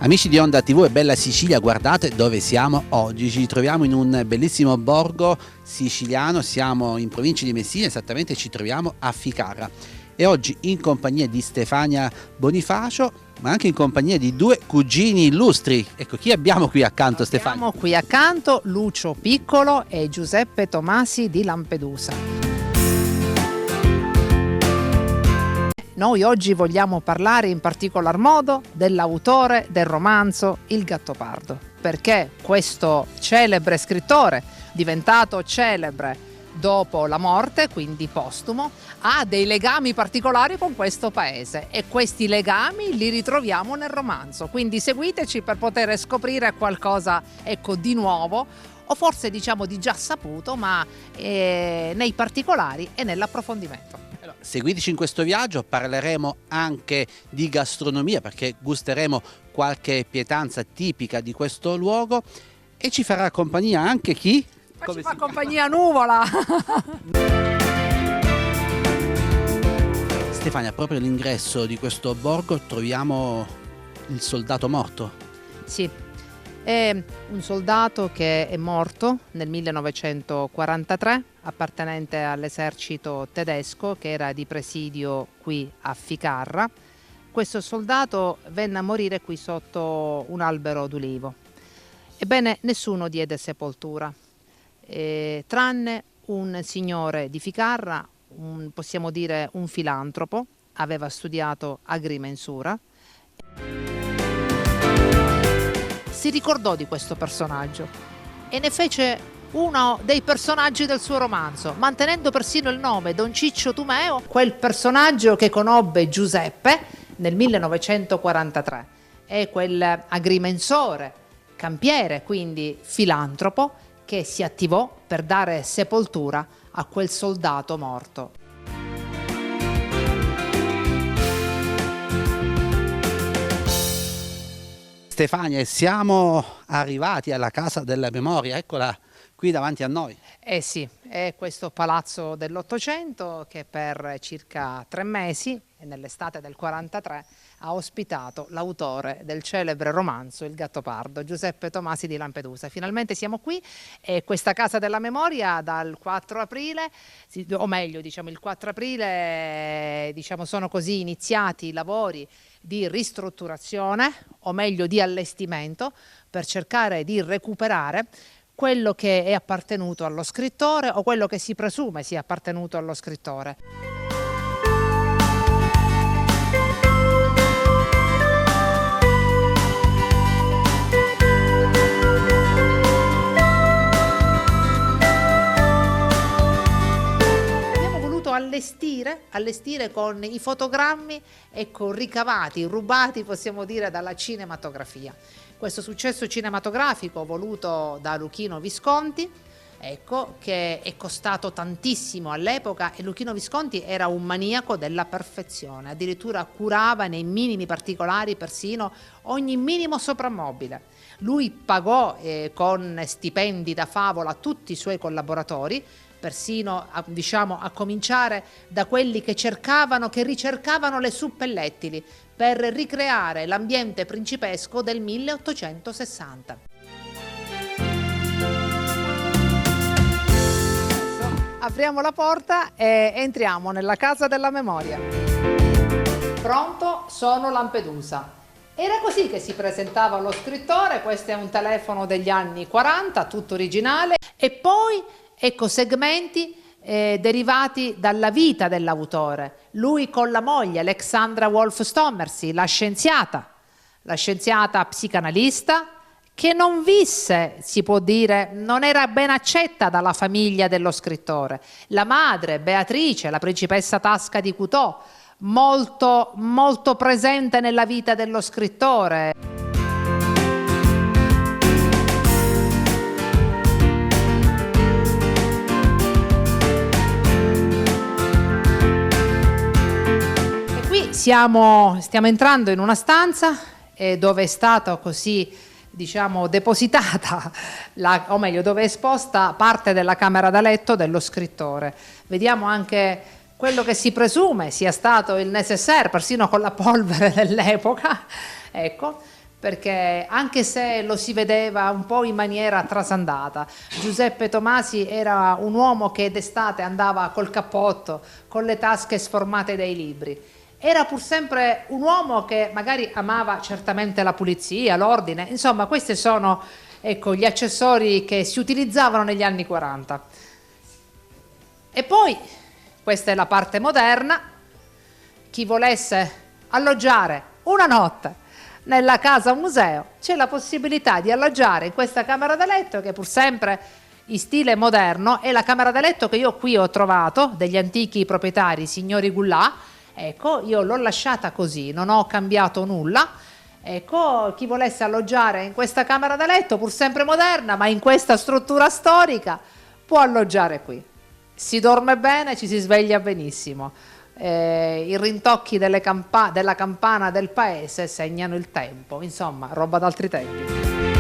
Amici di Onda TV e Bella Sicilia, guardate dove siamo oggi. Ci troviamo in un bellissimo borgo siciliano, siamo in provincia di Messina, esattamente ci troviamo a Ficarra. E oggi in compagnia di Stefania Bonifacio, ma anche in compagnia di due cugini illustri. Ecco, chi abbiamo qui accanto, Stefania? Abbiamo qui accanto Lucio Piccolo e Giuseppe Tomasi di Lampedusa. Noi oggi vogliamo parlare in particolar modo dell'autore del romanzo Il Gattopardo, perché questo celebre scrittore, diventato celebre dopo la morte, quindi postumo, ha dei legami particolari con questo paese e questi legami li ritroviamo nel romanzo. Quindi seguiteci per poter scoprire qualcosa, ecco, di nuovo, o forse diciamo di già saputo, ma nei particolari e nell'approfondimento. Seguiteci in questo viaggio, parleremo anche di gastronomia perché gusteremo qualche pietanza tipica di questo luogo e ci farà compagnia anche chi? Ma ci fa compagnia Nuvola! Stefania, proprio all'ingresso di questo borgo troviamo il soldato morto. Sì, è un soldato che è morto nel 1943, appartenente all'esercito tedesco che era di presidio qui a Ficarra. Questo soldato venne a morire qui sotto un albero d'ulivo. Ebbene, nessuno diede sepoltura, tranne un signore di Ficarra, possiamo dire un filantropo, aveva studiato agrimensura. Si ricordò di questo personaggio e ne fece uno dei personaggi del suo romanzo, mantenendo persino il nome Don Ciccio Tumeo, quel personaggio che conobbe Giuseppe nel 1943. È quel agrimensore, campiere, quindi filantropo, che si attivò per dare sepoltura a quel soldato morto. Stefania, siamo arrivati alla Casa della Memoria, eccola qui davanti a noi. Eh sì, è questo palazzo dell'Ottocento che per circa 3 mesi, nell'estate del 43, ha ospitato l'autore del celebre romanzo Il Gattopardo, Giuseppe Tomasi di Lampedusa. Finalmente siamo qui e questa Casa della Memoria dal 4 aprile, o meglio diciamo il 4 aprile, sono così iniziati i lavori di ristrutturazione, o meglio di allestimento, per cercare di recuperare quello che è appartenuto allo scrittore o quello che si presume sia appartenuto allo scrittore. Abbiamo voluto allestire con i fotogrammi, ecco, ricavati, rubati, possiamo dire, dalla cinematografia. Questo successo cinematografico voluto da Luchino Visconti, ecco, che è costato tantissimo all'epoca, e Luchino Visconti era un maniaco della perfezione, addirittura curava nei minimi particolari persino ogni minimo soprammobile. Lui pagò con stipendi da favola tutti i suoi collaboratori, persino a cominciare da quelli che ricercavano le suppellettili per ricreare l'ambiente principesco del 1860. Apriamo la porta e entriamo nella Casa della Memoria. Pronto? Sono Lampedusa. Era così che si presentava lo scrittore. Questo è un telefono degli anni 40, tutto originale, e poi ecco segmenti derivati dalla vita dell'autore. Lui con la moglie Alexandra Wolf Stommersy, la scienziata psicanalista, che non visse, si può dire, non era ben accetta dalla famiglia dello scrittore. La madre Beatrice, la principessa Tasca di Cutò, molto, molto presente nella vita dello scrittore. Stiamo entrando in una stanza dove è stata così, depositata, o meglio, dove è esposta parte della camera da letto dello scrittore. Vediamo anche quello che si presume sia stato il nécessaire, persino con la polvere dell'epoca, ecco, perché anche se lo si vedeva un po' in maniera trasandata, Giuseppe Tomasi era un uomo che d'estate andava col cappotto, con le tasche sformate dai libri. Era pur sempre un uomo che magari amava certamente la pulizia, l'ordine, insomma questi sono, ecco, gli accessori che si utilizzavano negli anni 40. E poi, questa è la parte moderna, chi volesse alloggiare una notte nella casa museo c'è la possibilità di alloggiare in questa camera da letto che pur sempre in stile moderno è la camera da letto che io qui ho trovato degli antichi proprietari, signori Gullà. Ecco, io l'ho lasciata così, non ho cambiato nulla. Ecco, chi volesse alloggiare in questa camera da letto pur sempre moderna ma in questa struttura storica può alloggiare qui. Si dorme bene, ci si sveglia benissimo. I rintocchi della campana del paese segnano il tempo, insomma, roba d'altri tempi.